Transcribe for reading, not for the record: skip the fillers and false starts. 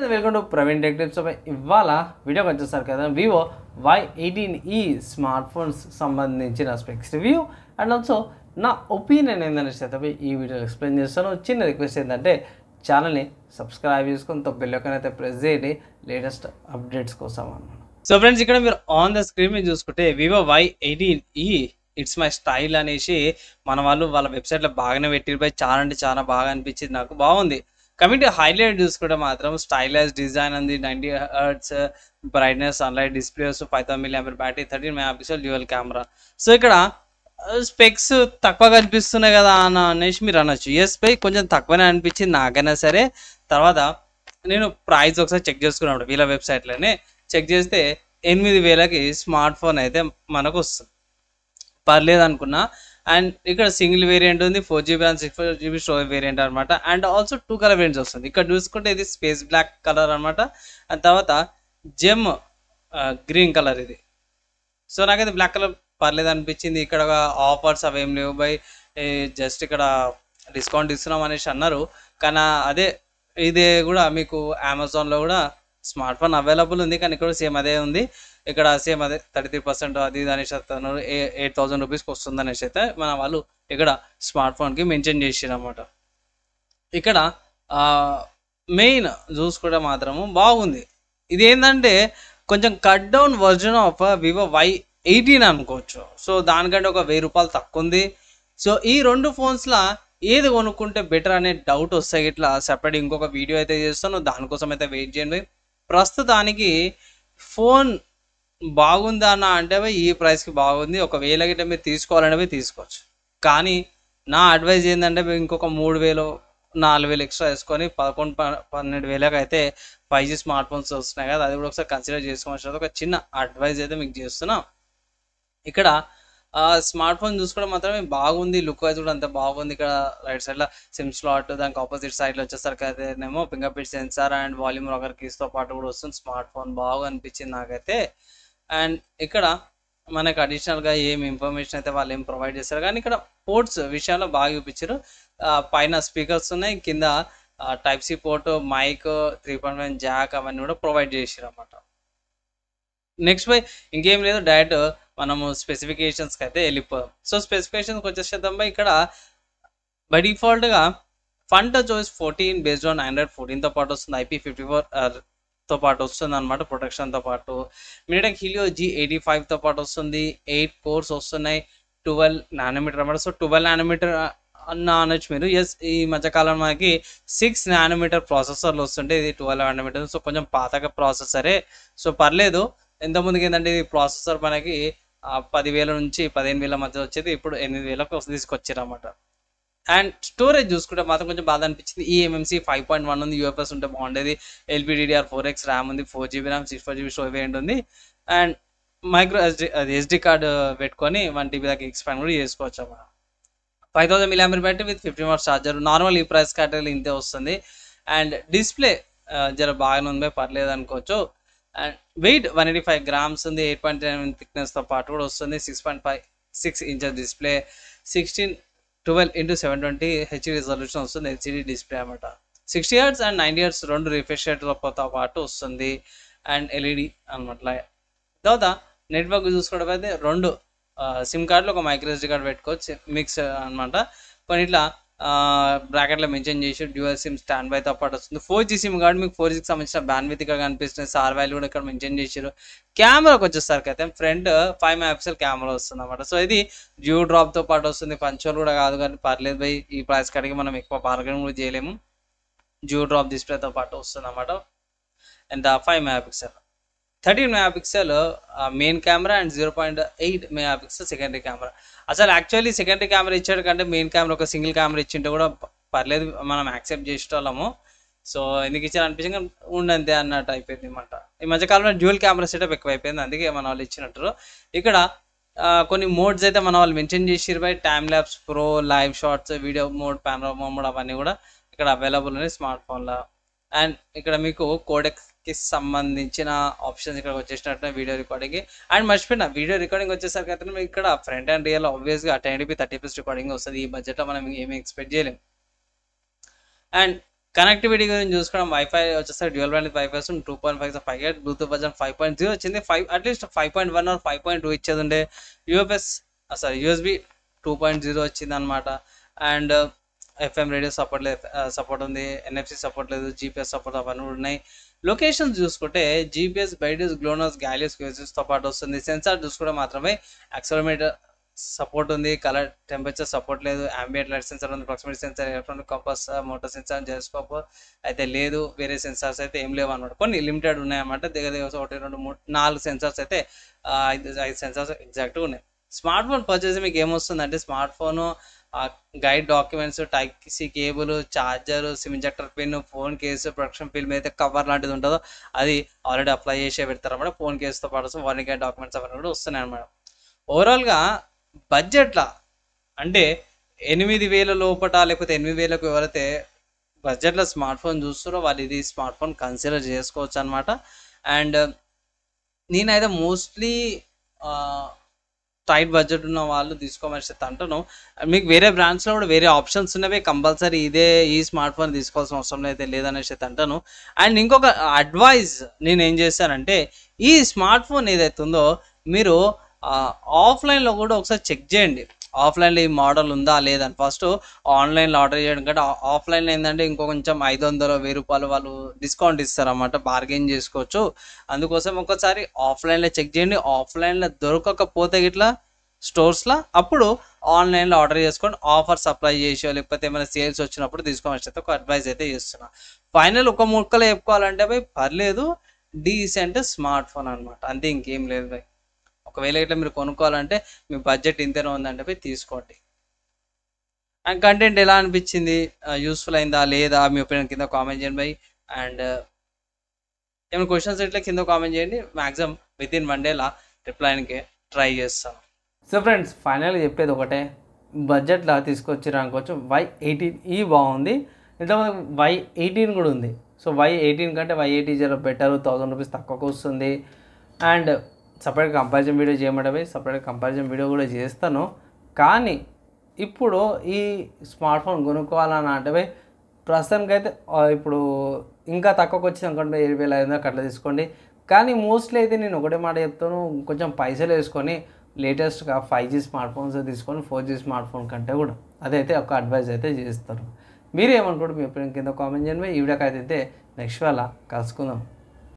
Welcome to Praveen tech tips. ఇవాళ వీడియోకి వచ్చేసారు కదా వివో Y18e స్మార్ట్ ఫోన్స్ సంబంధించిన స్పెక్స్ రివ్యూ అండ్ ఆల్సో నా ఒపీనియన్ ఏంటంటే ఈ వీడియో ఎక్స్ప్లెయిన్ చేస్తాను. చిన్న రిక్వెస్ట్ ఏంటంటే ఛానల్ని సబ్స్క్రైబ్ చేసుకొని బెల్లైకాన్ ప్రెస్ చేయండి లేటెస్ట్ అప్డేట్స్ కోసం అన్నమాట. సో ఫ్రెండ్స్, ఇక్కడ మీరు ఆన్ ద స్క్రీన్ మీద చూసుకుంటే Vivo Y18e it's my style అనేసి మన వాళ్ళ వెబ్సైట్లో బాగానే పెట్టిరు. చాలా అంటే చాలా బాగా అనిపించింది, నాకు బాగుంది. కమింగ్ టు హైలైట్ చూసుకుంటే మాత్రం స్టైలైజ్ డిజైన్ ఉంది, 90 Hz brightness, sunlight displays, 5000 mAh battery, 13 MP dual camera. So ఇక్కడ స్పెక్స్ తక్కువ కనిపిస్తున్నాయి కదా అనేసి మీరు అనొచ్చు. ఎస్ బై కొంచెం తక్కువనే అనిపించింది నాకైనా సరే. తర్వాత నేను ప్రైస్ ఒకసారి చెక్ చేసుకున్నాను, వీళ్ళ వెబ్సైట్లోనే చెక్ చేస్తే 8000కి స్మార్ట్ ఫోన్ అయితే మనకు వస్తుంది, పర్లేదు అనుకున్నా. అండ్ ఇక్కడ సింగిల్ వేరియంట్ ఉంది, 4GB and 64GB storage variant అనమాట. అండ్ ఆల్సో 2 కలర్ వేరియంట్స్ వస్తుంది. ఇక్కడ చూసుకుంటే ఇది స్పేస్ బ్లాక్ కలర్ అనమాట, అండ్ తర్వాత జెమ్ గ్రీన్ కలర్ ఇది. సో నాకైతే బ్లాక్ కలర్ పర్లేదు అనిపించింది. ఇక్కడ ఆఫర్స్ అవేం లేవు బై, జస్ట్ ఇక్కడ డిస్కౌంట్ ఇస్తున్నాం అనేసి అన్నారు. కానీ అదే ఇదే కూడా మీకు అమెజాన్లో కూడా స్మార్ట్ ఫోన్ అవైలబుల్ ఉంది, కానీ ఇక్కడ సేమ్ అదే ఉంది. ఇక్కడ సేమ్ అదే 33% అది ఇది అనేసి 8000 రూపీస్కి వస్తుంది అనేసి అయితే మన వాళ్ళు ఇక్కడ స్మార్ట్ ఫోన్కి మెన్షన్ చేసారు అన్నమాట. ఇక్కడ మెయిన్ చూసుకుంటే మాత్రము బాగుంది. ఇది ఏంటంటే కొంచెం cut down version of Vivo Y18 అనుకోవచ్చు. సో దానికంటే ఒక 1000 రూపాయలు తక్కువ ఉంది. సో ఈ రెండు ఫోన్స్లో ఏది కొనుక్కుంటే బెటర్ అనే డౌట్ వస్తాయి. ఇట్లా సెపరేట్ ఇంకొక వీడియో అయితే చేస్తాను, దానికోసం అయితే వెయిట్ చేయండి. ప్రస్తుతానికి ఫోన్ బాగుందా అన్న అంటే ఈ ప్రైస్కి బాగుంది. ఒకవేళ గిట్ట మీరు తీసుకోవాలంటే తీసుకోవచ్చు, కానీ నా అడ్వైజ్ ఏంటంటే ఇంకొక 3000-4000 ఎక్స్ట్రా వేసుకొని 11-12 అయితే 5G స్మార్ట్ ఫోన్స్ వస్తున్నాయి కదా, అది కూడా ఒకసారి కన్సిడర్ చేసుకోవచ్చు. ఒక చిన్న అడ్వైజ్ అయితే మీకు చేస్తున్నా. ఇక్కడ స్మార్ట్ ఫోన్ చూసుకోవడం మాత్రమే బాగుంది, లుక్ వైజ్ కూడా అంత బాగుంది. ఇక్కడ రైట్ సైడ్లో సిమ్ స్లాట్, దానికి ఆపోజిట్ సైడ్లో వచ్చేసరికి అయితేనేమో fingerprint sensor and volume rocker కీస్తో పాటు కూడా వస్తుంది. స్మార్ట్ ఫోన్ బాగా అనిపించింది నాకైతే. అండ్ ఇక్కడ మనకు అడిషనల్గా ఏం ఇన్ఫర్మేషన్ అయితే వాళ్ళు ఏం ప్రొవైడ్ చేస్తారు, కానీ ఇక్కడ పోర్ట్స్ విషయాల్లో బాగా చూపించారు. పైన స్పీకర్స్ ఉన్నాయి, కింద Type-C పోర్ట్, మైక్, 3.1 జాక్ అవన్నీ కూడా ప్రొవైడ్ చేసారు అన్నమాట. నెక్స్ట్ బై ఇంకేం లేదు, డైరెక్ట్ మనము స్పెసిఫికేషన్స్కి అయితే వెళ్ళిపోదాం. సో స్పెసిఫికేషన్స్కి వచ్చేసేద్దాం. ఇక్కడ బై డిఫాల్ట్గా fun touch OS 14 based on Android 14తో పాటు వస్తుంది, IP54తో పాటు వస్తుంది అనమాట, ప్రొటెక్షన్తో పాటు. MediaTek Helio G85తో పాటు వస్తుంది, 8 కోర్స్ వస్తున్నాయి, 12 nanometer అనమాట. సో 12 nanometer అన్న అనొచ్చు మీరు. ఎస్, ఈ మధ్యకాలం మనకి 6 nanometer ప్రాసెసర్లు వస్తుంటే ఇది 12 nanometer. సో కొంచెం పాతగా ప్రాసెసరే, సో పర్లేదు. ఎంతమందికి ఏంటంటే ఇది ప్రాసెసర్ మనకి 10,000 నుంచి 15,000 మధ్య వచ్చేది, ఇప్పుడు 8,000కి తీసుకొచ్చారు అన్నమాట. అండ్ స్టోరేజ్ చూసుకుంటే మాత్రం కొంచెం బాధ అనిపించింది. eMMC 5.1 ఉంది, UFS ఉంటే బాగుండేది. LPDDR4X ర్యామ్ ఉంది, 4GB RAM, 64GB storage variant ఉంది. అండ్ మైక్రో SD కార్డ్ పెట్టుకొని 1TB దాకా ఎక్స్పాండ్ కూడా చేసుకోవచ్చు అన్నమాట. 5000 mAh battery with 15 watts charger. Normal ఈ ప్రైస్ కేటగిరీ ఇంతే వస్తుంది. అండ్ డిస్ప్లే జర బాగానే ఉంది, పర్లేదు అనుకోవచ్చు. అండ్ వెయిట్ 185 grams ఉంది, 8.9 థిక్నెస్తో పాటు కూడా వస్తుంది. 6.56 inches display, 16:12x720 HD resolution వస్తుంది, LCD డిస్ప్లే అనమాట. 60 Hz అండ్ 90 Hz రెండు రిఫ్రెష్ రేట్లతో పాటు వస్తుంది, అండ్ LED అనమాట. తర్వాత నెట్వర్క్ చూసుకోవడం అయితే 2 సిమ్ కార్డులు, ఒక మైక్రో SD కార్డ్ పెట్టుకోవచ్చు, మిక్స్ అనమాట. కొన్ని ఇట్లా బ్రాకెట్లో మెన్షన్ చేసి డ్యూయల్ సిమ్ స్టాండ్ బైతో పాటు వస్తుంది. 4G సిమ్ కార్డు, మీకు 4Gకి సంబంధించిన బ్యాండ్విడ్త్ ఇక్కడ కనిపిస్తుంది, సార్ వాల్యూ కూడా ఇక్కడ మెన్షన్ చేశారు. కెమెరాకి వచ్చేసరికి అయితే ఫ్రంట్ 5 MP కెమెరా వస్తుంది అనమాట. సో ఇది డ్యూ డ్రాప్తో పాటు వస్తుంది, పంచోల్ కూడా కాదు, కానీ పర్లేదు బై, ఈ ప్రైస్ కడిగి మనం ఎక్కువ బార్గెన్ కూడా చేయలేము. డ్యూ డ్రాప్ డిస్ప్లేతో పాటు వస్తుంది అనమాట. ఎంత 5 MP, 13 MP main camera and 0.8 MP secondary camera. అసలు యాక్చువల్లీ సెకండరీ కెమెరా ఇచ్చాడు కంటే మెయిన్ కెమెరా ఒక సింగిల్ కెమెరా ఇచ్చింటే కూడా పర్లేదు, మనం యాక్సెప్ట్ చేసేవాళ్ళము. సో ఎందుకు ఇచ్చారు అనిపించింది, ఉండంతే అన్నట్టు అయిపోయింది అనమాట. ఈ మధ్యకాలంలో డ్యూయల్ కెమెరా సెటప్ ఎక్కువ అయిపోయింది, అందుకే మన వాళ్ళు ఇచ్చినట్టు. ఇక్కడ కొన్ని మోడ్స్ అయితే మన వాళ్ళు మెన్షన్ చేసిరు బై, time lapse, pro, live shorts, video mode, panorama mode అవన్నీ కూడా ఇక్కడ అవైలబుల్ ఉన్నాయి స్మార్ట్ ఫోన్లో. అండ్ ఇక్కడ మీకు కోడెక్స్కి సంబంధించిన ఆప్షన్స్ ఇక్కడ వచ్చేసినట్టు వీడియో రికార్డింగ్. అండ్ మర్చిపోయిన వీడియో రికార్డింగ్ వచ్చేసరికి అయితే మీకు ఇక్కడ ఫ్రంట్ అండ్ రియల్ ఆబ్వియస్గా 1080p 30fps రికార్డింగ్ వస్తుంది. ఈ బడ్జెట్లో మనం ఏమీ ఎక్స్పెక్ట్ చేయలేము. అండ్ కనెక్టివిటీ గురించి చూసుకోవడం వైఫై వచ్చేసరికి డ్యూయల్ బ్యాండ్ వైఫై వస్తుంది 2.5 5 బ్లూటూత్ వర్జన్ 5.0 వచ్చింది. అట్లీస్ట్ 5.1 ఆర్ 5.2 ఇచ్చేది ఉండే. యూఎస్బి 2.0 వచ్చింది అనమాట. అండ్ ఎఫ్ఎం రేడియో సపోర్ట్ ఉంది, ఎన్ఎఫ్సి సపోర్ట్ లేదు, జీపీఎస్ సపోర్ట్ అవన్నీ ఉన్నాయి. లొకేషన్స్ చూసుకుంటే జీపీఎస్, బైడూస్, గ్లోనస్, గ్యాలియస్, క్యూజిస్తో పాటు వస్తుంది. సెన్సార్ చూసుకుంటే మాత్రమే యాక్సిలరోమీటర్ సపోర్ట్ ఉంది, కలర్ టెంపరేచర్ సపోర్ట్ లేదు, అంబియంట్ లైట్ సెన్సార్ ఉంది, proximity sensor, electronic compass, motor sensor, gyroscope అయితే లేదు. వేరే సెన్సార్స్ అయితే ఏం లేవు అనమాట. కొన్ని లిమిటెడ్ ఉన్నాయన్నమాట. దగ్గర 1 2 3 4 సెన్సార్స్ అయితే 5 సెన్సార్స్ ఎగ్జాక్ట్గా ఉన్నాయి. స్మార్ట్ ఫోన్ పర్చేస్ మీకు ఏమొస్తుందంటే smartphone, guide documents, type C cable, charger, SIM injector pin, phone case, protection film అయితే కవర్ లాంటిది ఉంటుందో అది ఆల్రెడీ అప్లై చేసే పెడతారు అన్నమాట. ఫోన్ కేసుతో పాటు వార్నింగ్ గైడ్ డాక్యుమెంట్స్ అవన్నీ కూడా వస్తున్నాయి అన్నమాట. ఓవరాల్గా బడ్జెట్లా అంటే 8,000 లోపట లేకపోతే 8,000కు ఎవరైతే బడ్జెట్లో స్మార్ట్ ఫోన్ చూస్తారో వాళ్ళు ఇది స్మార్ట్ ఫోన్ కన్సిడర్ చేసుకోవచ్చు అనమాట. అండ్ నేనైతే మోస్ట్లీ టైట్ బడ్జెట్ ఉన్న వాళ్ళు తీసుకోమని అంటాను. మీకు వేరే బ్రాండ్స్లో కూడా వేరే ఆప్షన్స్ ఉన్నవి, కంపల్సరీ ఈ స్మార్ట్ ఫోన్ తీసుకోవాల్సిన అవసరం అయితే లేదనేసి అంటాను. అండ్ ఇంకొక అడ్వైజ్ నేను ఏం చేస్తానంటే ఈ స్మార్ట్ ఫోన్ ఏదైతే ఉందో మీరు ఆఫ్లైన్లో కూడా ఒకసారి చెక్ చేయండి. ఆఫ్లైన్లో ఈ మోడల్ ఉందా లేదని. ఫస్ట్ ఆన్లైన్లో ఆర్డర్ చేయడం కంటే ఆఫ్లైన్లో ఏంటంటే ఇంకో కొంచెం 500 1000 వాళ్ళు డిస్కౌంట్ ఇస్తారన్నమాట, బార్గెన్ చేసుకోవచ్చు. అందుకోసం ఒకసారి ఆఫ్లైన్లో చెక్ చేయండి. ఆఫ్లైన్లో దొరకకపోతే ఇట్లా స్టోర్స్లో అప్పుడు ఆన్లైన్లో ఆర్డర్ చేసుకోండి. ఆఫర్స్ అప్లై చేసో లేకపోతే ఏమైనా సేల్స్ వచ్చినప్పుడు తీసుకోమని అయితే ఒక అడ్వైజ్ అయితే చేస్తున్నా. ఫైనల్ ఒక ముక్కలో చెప్పుకోవాలంటే భయ్ పర్లేదు, డీసెంట్ స్మార్ట్ ఫోన్ అనమాట, అంతే, ఇంకేం లేదు భయ్. ఒకవేళ ఇట్లా మీరు కొనుక్కోవాలంటే మీ బడ్జెట్ ఇంతేనే ఉందంటే పోయి తీసుకోండి. అండ్ కంటెంట్ ఎలా అనిపించింది, యూస్ఫుల్ అయిందా లేదా మీ ఒపీనియన్ కింద కామెంట్ చేయండి బై. అండ్ ఏమైనా క్వశ్చన్స్ ఇట్లా కింద కామెంట్ చేయండి. మ్యాక్సిమం వితిన్ 1 డేలా రిప్లైకి ట్రై చేస్తాను. సో ఫ్రెండ్స్, ఫైనల్గా చెప్పేది ఒకటే, బడ్జెట్లో తీసుకొచ్చిరా అనుకోవచ్చు. Y18E బాగుంది, ఇంతకుముందు Y18 కూడా ఉంది. సో Y18 కంటే Y80 జర బెటర్, 1000 రూపీస్ తక్కువకు వస్తుంది. అండ్ సపరేట్ కంపారిజన్ వీడియో చేయమంటే సపరేట్ కంపారిజన్ వీడియో కూడా చేస్తాను. కానీ ఇప్పుడు ఈ స్మార్ట్ ఫోన్ కొనుక్కోవాలని అంటే ప్రస్తుతానికైతే ఇప్పుడు ఇంకా తక్కువకి వచ్చింది అనుకోండి 7,500 అట్లా తీసుకోండి. కానీ మోస్ట్లీ అయితే నేను ఒకటే మాట చెప్తాను, కొంచెం పైసలు వేసుకొని లేటెస్ట్గా 5G స్మార్ట్ ఫోన్స్ తీసుకొని 4G స్మార్ట్ ఫోన్ కంటే కూడా అదైతే ఒక అడ్వైజ్ అయితే చేస్తారు. మీరు ఏమనుకోండి, మీ ఒపీనియన్ కింద కామెంట్ చేయండి. ఈ వీడియోకి అయితే నెక్స్ట్ వేళ కలుసుకుందాం.